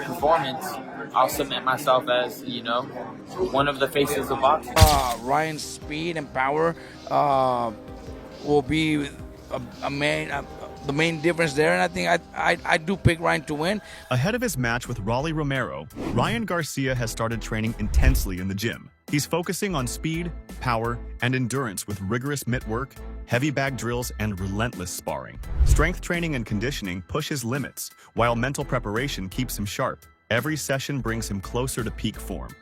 performance, I'll submit myself as, one of the faces of boxing. Ryan's speed and power will be the main difference there, and I think I do pick Ryan to win. Ahead of his match with Rolly Romero, Ryan Garcia has started training intensely in the gym. He's focusing on speed, power, and endurance with rigorous mitt work, heavy bag drills, and relentless sparring. Strength training and conditioning push his limits, while mental preparation keeps him sharp. Every session brings him closer to peak form.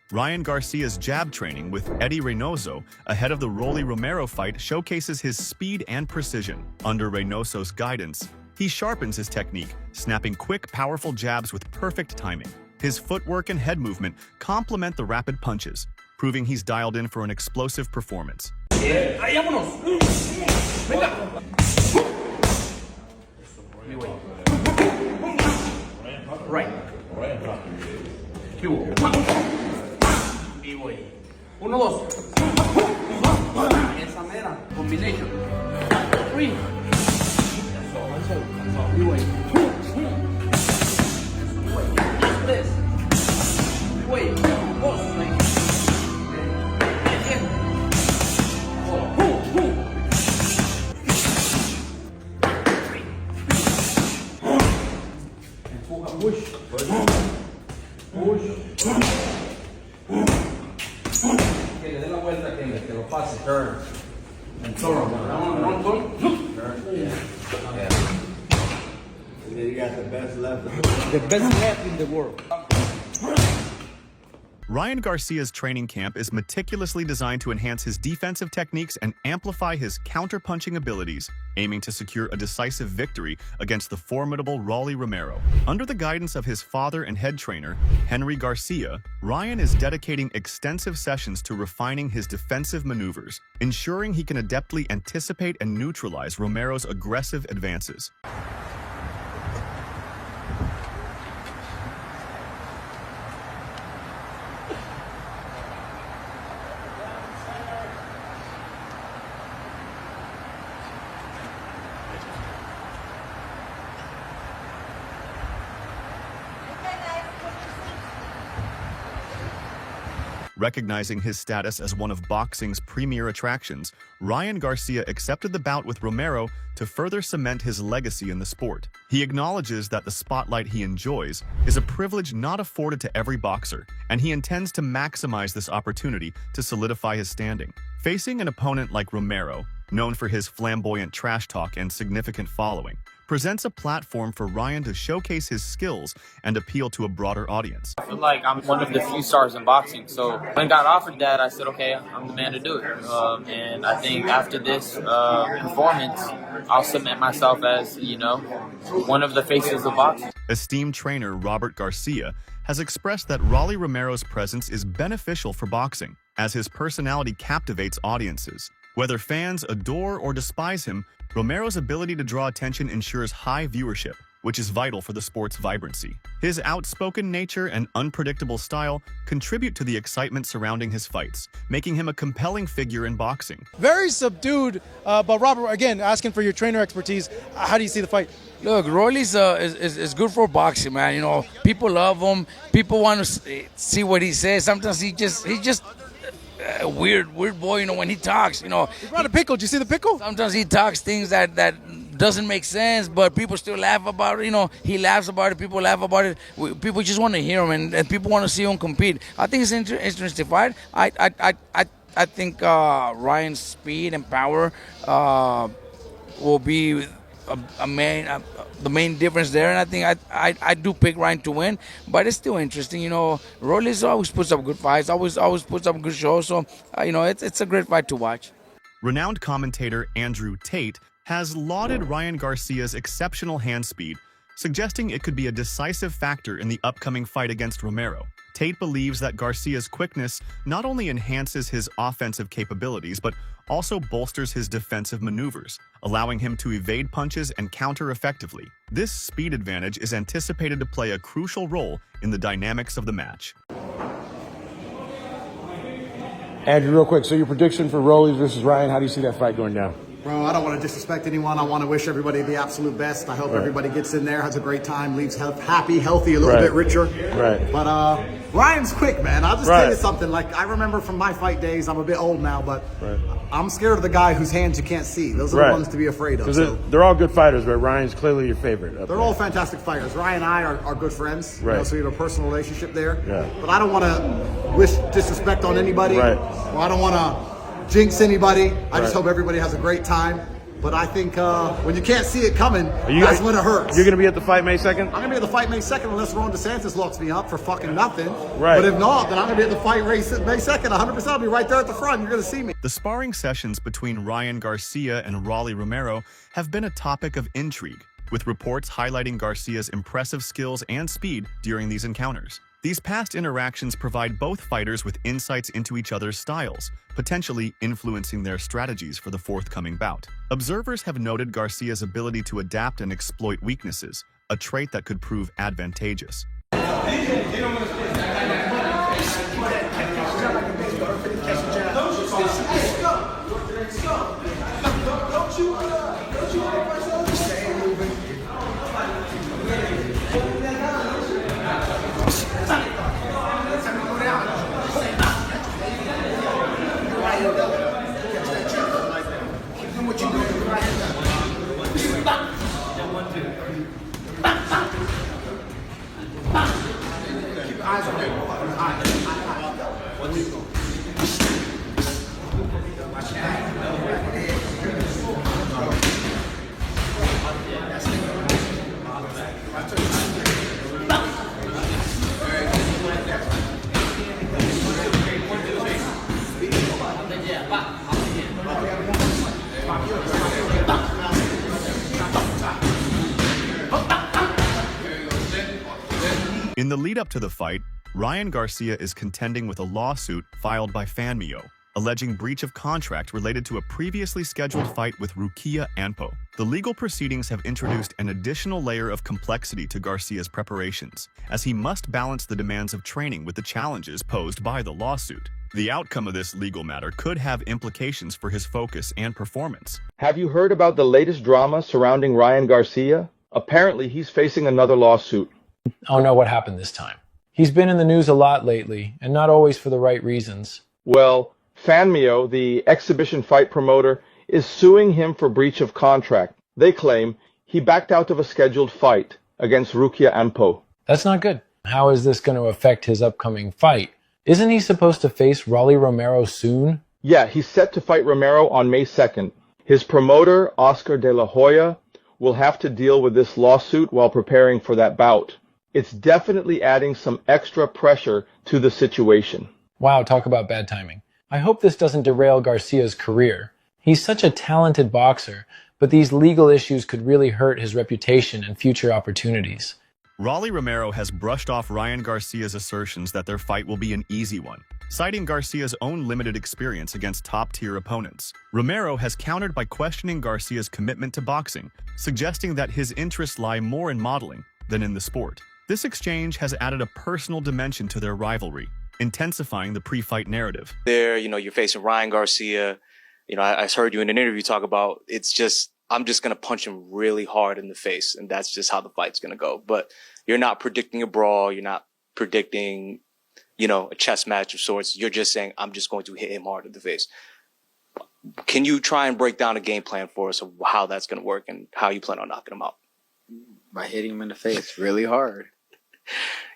Ryan Garcia's jab training with Eddie Reynoso ahead of the Rolly Romero fight showcases his speed and precision. Under Reynoso's guidance, he sharpens his technique, snapping quick, powerful jabs with perfect timing. His footwork and head movement complement the rapid punches, proving he's dialed in for an explosive performance. Uno, dos. Esa mera. Combination. Three. Tres. Empuja. Push. Que le dé la vuelta, que lo pase. Turn. And turn. You got the best left. The best left in the world. Ryan Garcia's training camp is meticulously designed to enhance his defensive techniques and amplify his counter-punching abilities, aiming to secure a decisive victory against the formidable Rolly Romero. Under the guidance of his father and head trainer, Henry Garcia, Ryan is dedicating extensive sessions to refining his defensive maneuvers, ensuring he can adeptly anticipate and neutralize Romero's aggressive advances. Recognizing his status as one of boxing's premier attractions, Ryan Garcia accepted the bout with Romero to further cement his legacy in the sport. He acknowledges that the spotlight he enjoys is a privilege not afforded to every boxer, and he intends to maximize this opportunity to solidify his standing. Facing an opponent like Romero, known for his flamboyant trash talk and significant following, presents a platform for Ryan to showcase his skills and appeal to a broader audience. I feel like I'm one of the few stars in boxing, so when I got offered that, I said, okay, I'm the man to do it. And I think after this performance, I'll submit myself as, one of the faces of boxing. Esteemed trainer Robert Garcia has expressed that Rolly Romero's presence is beneficial for boxing, as his personality captivates audiences. Whether fans adore or despise him, Romero's ability to draw attention ensures high viewership, which is vital for the sport's vibrancy. His outspoken nature and unpredictable style contribute to the excitement surrounding his fights, making him a compelling figure in boxing. Very subdued, but Robert, again, asking for your trainer expertise, how do you see the fight? Look, Rolly's is good for boxing, man. People love him. People want to see what he says. Sometimes he's just a weird boy, when he talks, He brought a pickle. Did you see the pickle? Sometimes he talks things that doesn't make sense, but people still laugh about it. He laughs about it. People laugh about it. People just want to hear him, and people want to see him compete. I think it's an interesting fight. I think Ryan's speed and power will be the main difference there, and I think I do pick Ryan to win, but it's still interesting. Rolly's always puts up good fights, always puts up good shows, so it's a great fight to watch. Renowned commentator Andrew Tate has lauded Ryan Garcia's exceptional hand speed, suggesting it could be a decisive factor in the upcoming fight against Romero. Tate believes that Garcia's quickness not only enhances his offensive capabilities, but also bolsters his defensive maneuvers, allowing him to evade punches and counter effectively. This speed advantage is anticipated to play a crucial role in the dynamics of the match. Andrew, real quick, so your prediction for Rolly versus Ryan, how do you see that fight going down? Bro, I don't want to disrespect anyone. I want to wish everybody the absolute best. I hope everybody gets in there, has a great time, leaves happy, healthy, a little bit richer. Right. But Ryan's quick, man. I'll just tell you something. Like, I remember from my fight days, I'm a bit old now, but I'm scared of the guy whose hands you can't see. Those are the ones to be afraid of. So. They're all good fighters, but Ryan's clearly your favorite. They're all fantastic fighters. Ryan and I are good friends, you know, so we have a personal relationship there. Yeah. But I don't want to wish disrespect on anybody. Right. Or I don't want to jinx anybody. I just hope everybody has a great time. But I think when you can't see it coming, that's when it hurts. You're going to be at the fight May 2nd? I'm going to be at the fight May 2nd unless Ron DeSantis locks me up for fucking nothing. Right. But if not, then I'm going to be at the fight May 2nd. 100%. I'll be right there at the front. You're going to see me. The sparring sessions between Ryan Garcia and Rolly Romero have been a topic of intrigue, with reports highlighting Garcia's impressive skills and speed during these encounters. These past interactions provide both fighters with insights into each other's styles, potentially influencing their strategies for the forthcoming bout. Observers have noted Garcia's ability to adapt and exploit weaknesses, a trait that could prove advantageous. In the lead-up to the fight, Ryan Garcia is contending with a lawsuit filed by Fanmio, alleging breach of contract related to a previously scheduled fight with Rukia Anpo. The legal proceedings have introduced an additional layer of complexity to Garcia's preparations, as he must balance the demands of training with the challenges posed by the lawsuit. The outcome of this legal matter could have implications for his focus and performance. Have you heard about the latest drama surrounding Ryan Garcia? Apparently, he's facing another lawsuit. Oh no, what happened this time? He's been in the news a lot lately, and not always for the right reasons. Well, Fanmio, the exhibition fight promoter, is suing him for breach of contract. They claim he backed out of a scheduled fight against Rukia Anpo. That's not good. How is this going to affect his upcoming fight? Isn't he supposed to face Rolly Romero soon? Yeah, he's set to fight Romero on May 2nd. His promoter, Oscar De La Hoya, will have to deal with this lawsuit while preparing for that bout. It's definitely adding some extra pressure to the situation. Wow, talk about bad timing. I hope this doesn't derail Garcia's career. He's such a talented boxer, but these legal issues could really hurt his reputation and future opportunities. Rolly Romero has brushed off Ryan Garcia's assertions that their fight will be an easy one, citing Garcia's own limited experience against top-tier opponents. Romero has countered by questioning Garcia's commitment to boxing, suggesting that his interests lie more in modeling than in the sport. This exchange has added a personal dimension to their rivalry, intensifying the pre-fight narrative. You're facing Ryan Garcia. I heard you in an interview talk about I'm just going to punch him really hard in the face, and that's just how the fight's going to go. But you're not predicting a brawl. You're not predicting, a chess match of sorts. You're just saying, I'm just going to hit him hard in the face. Can you try and break down a game plan for us of how that's going to work and how you plan on knocking him out? By hitting him in the face really hard.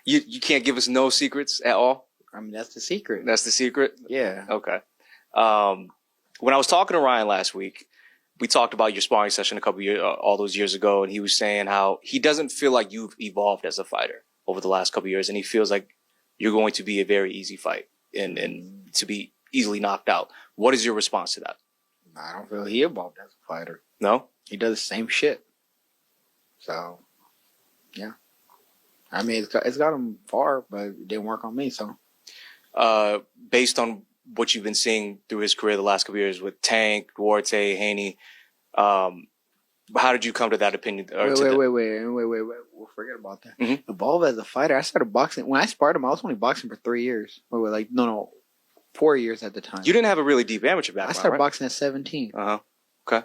You can't give us no secrets at all? I mean, that's the secret. That's the secret? Yeah. Okay. When I was talking to Ryan last week, we talked about your sparring session all those years ago, and he was saying how he doesn't feel like you've evolved as a fighter over the last couple of years, and he feels like you're going to be a very easy fight and to be easily knocked out. What is your response to that? I don't feel he evolved as a fighter. No? He does the same shit. So, yeah. I mean, it's got him far, but it didn't work on me. So, based on what you've been seeing through his career the last couple of years with Tank, Duarte, Haney, how did you come to that opinion? Wait. We'll forget about that. Mm-hmm. Evolve as a fighter. I started boxing when I sparred him. I was only boxing for 3 years. Wait, 4 years at the time. You didn't have a really deep amateur background. I started right? boxing at 17. Okay.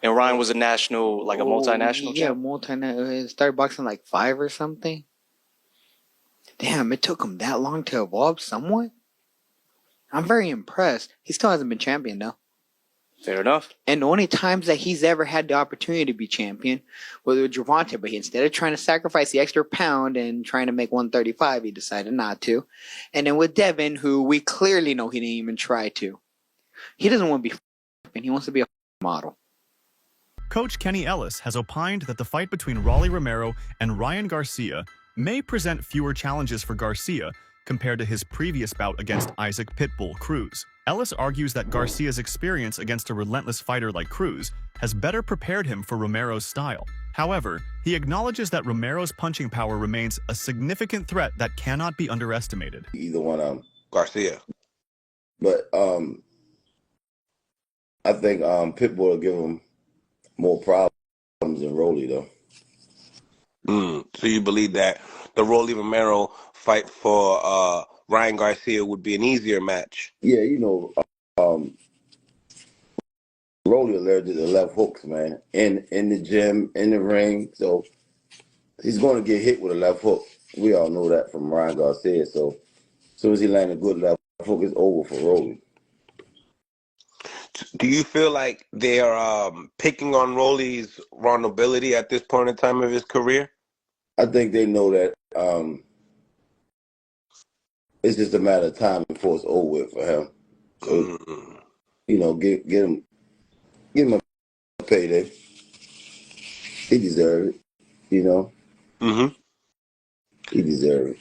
And Ryan was a national, like a multinational Yeah, champ? multinational. Started boxing like 5 or something. Damn, it took him that long to evolve somewhat. I'm very impressed. He still hasn't been champion though. Fair enough. And the only times that he's ever had the opportunity to be champion was with Gervonta, but instead of trying to sacrifice the extra pound and trying to make 135, he decided not to. And then with Devin, who we clearly know he didn't even try to. He doesn't want to be and he wants to be a model. Coach Kenny Ellis has opined that the fight between Rolly Romero and Ryan Garcia may present fewer challenges for Garcia compared to his previous bout against Isaac Pitbull Cruz. Ellis argues that Garcia's experience against a relentless fighter like Cruz has better prepared him for Romero's style. However, he acknowledges that Romero's punching power remains a significant threat that cannot be underestimated. Either one, Garcia. But I think Pitbull will give him more problems than Rolly, though. So you believe that the Rolly Romero fight for Ryan Garcia would be an easier match? Yeah, Rolly allergic to left hooks, man. In the gym, in the ring, so he's going to get hit with a left hook. We all know that from Ryan Garcia. So as soon as he lands a good left hook, it's over for Rolly. Do you feel like they are picking on Rolly's vulnerability at this point in time of his career? I think they know that it's just a matter of time before it's over with for him. So, get him a payday. He deserves it, He deserves it.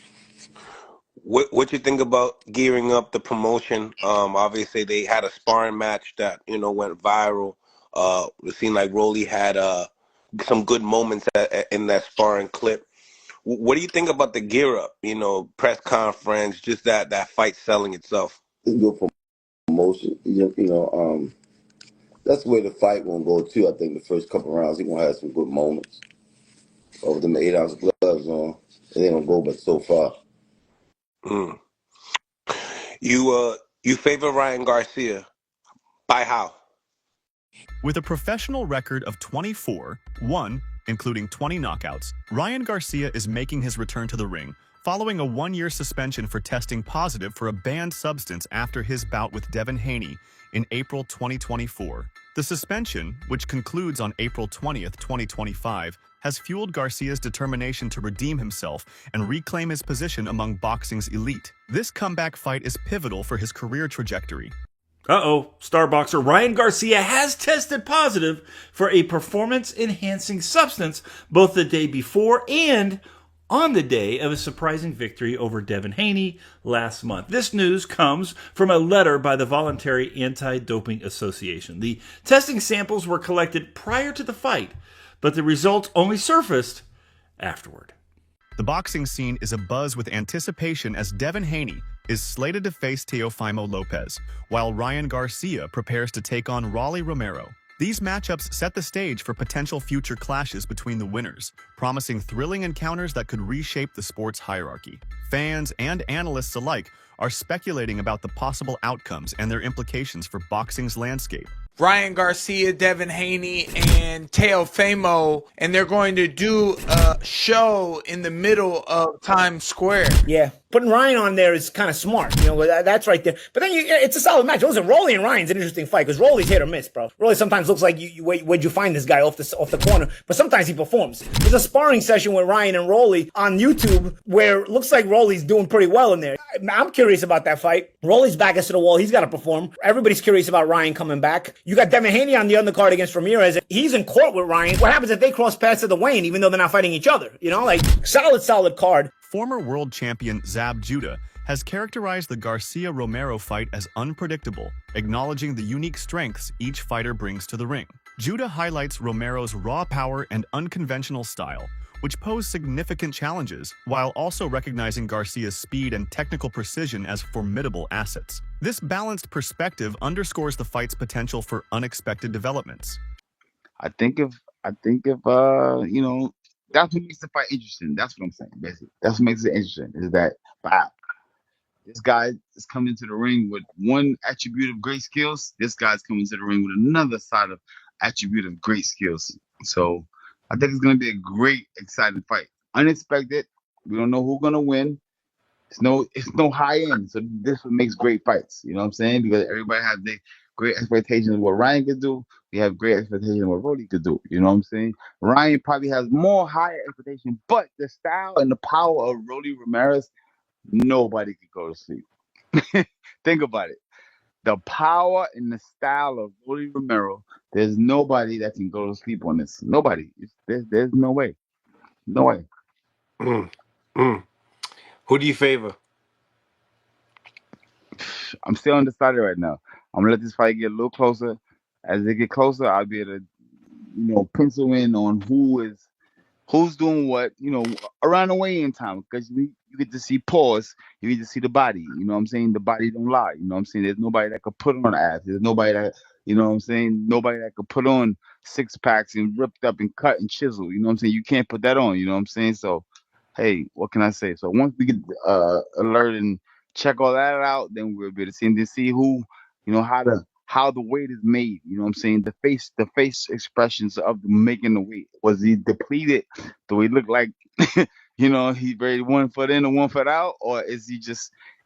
What you think about gearing up the promotion? Obviously they had a sparring match that went viral. It seemed like Rolly had some good moments in that sparring clip. What do you think about the gear up? Press conference, just that fight selling itself. It's good promotion. That's where the fight gonna go too. I think the first couple rounds he gonna have some good moments. But with them 8-ounce gloves on, it ain't gonna go but so far. You favor Ryan Garcia. By how? With a professional record of 24-1, including 20 knockouts, Ryan Garcia is making his return to the ring, following a 1-year suspension for testing positive for a banned substance after his bout with Devin Haney in April 2024. The suspension, which concludes on April 20th, 2025, has fueled Garcia's determination to redeem himself and reclaim his position among boxing's elite. This comeback fight is pivotal for his career trajectory. Star boxer Ryan Garcia has tested positive for a performance-enhancing substance both the day before and on the day of a surprising victory over Devin Haney last month. This news comes from a letter by the Voluntary Anti-Doping Association. The testing samples were collected prior to the fight, but the results only surfaced afterward. The boxing scene is abuzz with anticipation as Devin Haney is slated to face Teofimo Lopez, while Ryan Garcia prepares to take on Rolly Romero. These matchups set the stage for potential future clashes between the winners, promising thrilling encounters that could reshape the sport's hierarchy. Fans and analysts alike are speculating about the possible outcomes and their implications for boxing's landscape. Ryan Garcia, Devin Haney, and Teofimo, and they're going to do a show in the middle of Times Square. Yeah, putting Ryan on there is kind of smart. That's right there. But then it's a solid match. Listen, Rolly and Ryan's an interesting fight because Rolly's hit or miss, bro. Rolly sometimes looks like where'd you find this guy off the corner, but sometimes he performs. There's a sparring session with Ryan and Rolly on YouTube where it looks like Rolly's doing pretty well in there. I'm curious about that fight. Rolly's back against the wall. He's got to perform. Everybody's curious about Ryan coming back. You got Devin Haney on the undercard against Ramirez. He's in court with Ryan. What happens if they cross paths at the weigh-in, even though they're not fighting each other? Solid card. Former world champion Zab Judah has characterized the Garcia-Romero fight as unpredictable, acknowledging the unique strengths each fighter brings to the ring. Judah highlights Romero's raw power and unconventional style, which pose significant challenges, while also recognizing Garcia's speed and technical precision as formidable assets. This balanced perspective underscores the fight's potential for unexpected developments. I think if you know, that's what makes the fight interesting. That's what I'm saying, basically. That's what makes it interesting, is that wow, this guy is coming to the ring with one attribute of great skills. This guy's coming to the ring with another side of attribute of great skills. So I think it's gonna be a great, exciting fight. Unexpected. We don't know who's gonna win. It's no high end. So this what makes great fights. You know what I'm saying? Because everybody has their great expectations of what Ryan could do. We have great expectations of what Rolly could do. You know what I'm saying? Ryan probably has more higher expectations, but the style and the power of Rolly Romero, nobody could go to sleep. Think about it. The power and the style of Rolly Romero, there's nobody that can go to sleep on this. Nobody. There's no way. No way. Who do you favor? I'm still undecided right now. I'm gonna let this fight get a little closer. As they get closer, I'll be able to, pencil in on who's doing what, around the weigh-in time. Because you get to see pause, you get to see the body. You know what I'm saying? The body don't lie. You know what I'm saying? There's nobody that could put on abs. There's nobody that, you know what I'm saying? Nobody that could put on six packs and ripped up and cut and chisel. You know what I'm saying? You can't put that on. You know what I'm saying? So, hey, what can I say? So once we get alert and check all that out, then we'll be able to see who, how the weight is made. You know what I'm saying? The face expressions of making the weight. Was he depleted? Do he look like he's ready 1 foot in and 1 foot out, or is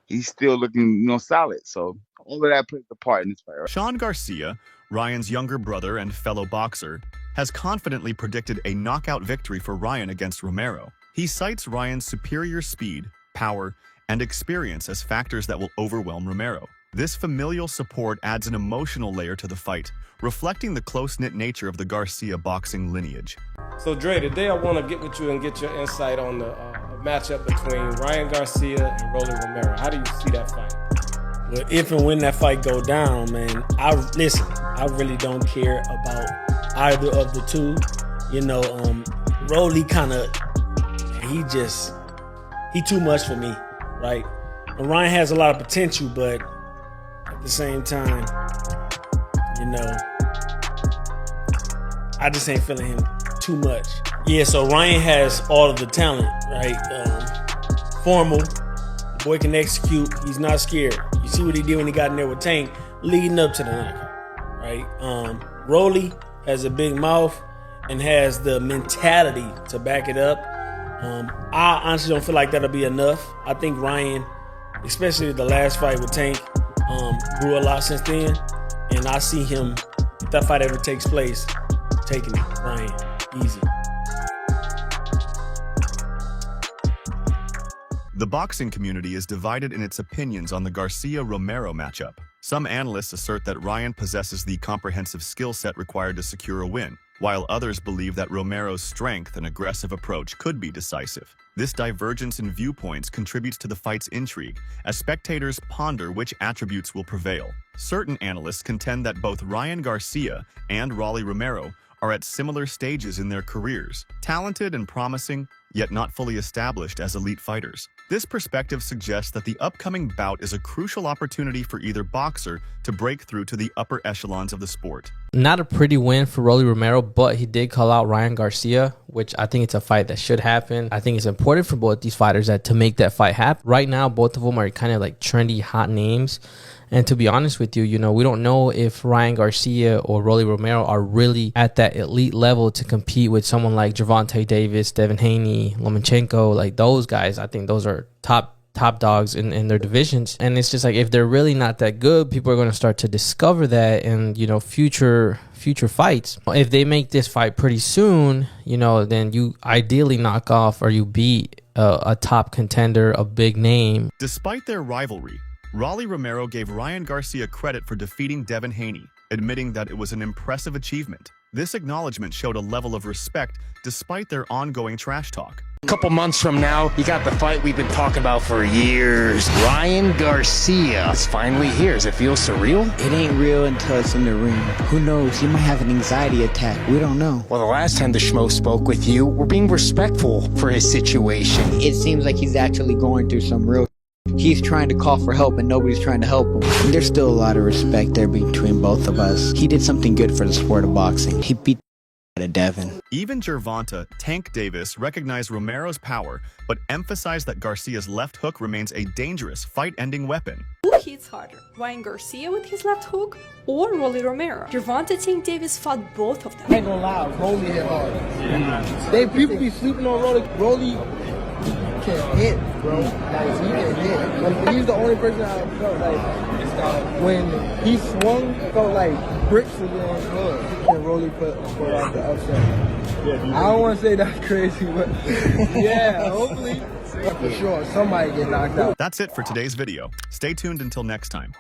he's still looking solid? So all of that plays a part in this fight. Right? Sean Garcia, Ryan's younger brother and fellow boxer, has confidently predicted a knockout victory for Ryan against Romero. He cites Ryan's superior speed, power, and experience as factors that will overwhelm Romero. This familial support adds an emotional layer to the fight, reflecting the close-knit nature of the Garcia boxing lineage. So Dre, today I want to get with you and get your insight on the matchup between Ryan Garcia and Rolly Romero. How do you see that fight? Well, if and when that fight go down, man, I really don't care about either of the two. Rolly he too much for me, right? And Ryan has a lot of potential, but at the same time, I just ain't feeling him too much. Yeah, so Ryan has all of the talent, right? Formal, the boy can execute. He's not scared. You see what he did when he got in there with Tank, leading up to the knockout, right? Rolly has a big mouth and has the mentality to back it up. I honestly don't feel like that'll be enough. I think Ryan, especially the last fight with Tank, grew a lot since then. And I see him, if that fight ever takes place, taking Ryan easy. The boxing community is divided in its opinions on the Garcia-Romero matchup. Some analysts assert that Ryan possesses the comprehensive skill set required to secure a win, while others believe that Romero's strength and aggressive approach could be decisive. This divergence in viewpoints contributes to the fight's intrigue, as spectators ponder which attributes will prevail. Certain analysts contend that both Ryan Garcia and Rolly Romero are at similar stages in their careers, talented and promising, yet not fully established as elite fighters. This perspective suggests that the upcoming bout is a crucial opportunity for either boxer to break through to the upper echelons of the sport. Not a pretty win for Rolly Romero, but he did call out Ryan Garcia, which I think it's a fight that should happen. I think it's important for both these fighters to make that fight happen. Right now, both of them are kind of like trendy, hot names. And to be honest with you, we don't know if Ryan Garcia or Rolly Romero are really at that elite level to compete with someone like Gervonta Davis, Devin Haney, Lomachenko, like those guys. I think those are top dogs in their divisions. And it's just like, if they're really not that good, people are going to start to discover that in, future fights. If they make this fight pretty soon, then you ideally knock off or you beat a top contender, a big name. Despite their rivalry, Rolly Romero gave Ryan Garcia credit for defeating Devin Haney, admitting that it was an impressive achievement. This acknowledgement showed a level of respect despite their ongoing trash talk. A couple months from now, you got the fight we've been talking about for years. Ryan Garcia is finally here. Does it feel surreal? It ain't real until it's in the ring. Who knows? He might have an anxiety attack. We don't know. Well, the last time the schmo spoke with you, we're being respectful for his situation. It seems like he's actually going through some real. He's trying to call for help and nobody's trying to help him. And there's still a lot of respect there between both of us. He did something good for the sport of boxing. He beat to Devin. Even Gervonta Tank Davis recognized Romero's power, but emphasized that Garcia's left hook remains a dangerous fight-ending weapon. Who hits harder, Ryan Garcia with his left hook or Rolly Romero? Gervonta Tank Davis fought both of them. I ain't gonna lie, Rolly hit hard. People be sleeping on Rolly. Rolly can hit, bro. Like, he can hit. Like, he's the only person I felt like when he swung, felt like bricks were going good. He can really put out the upset. I don't want to say that's crazy, but yeah, hopefully. For sure, somebody get knocked out. That's it for today's video. Stay tuned until next time.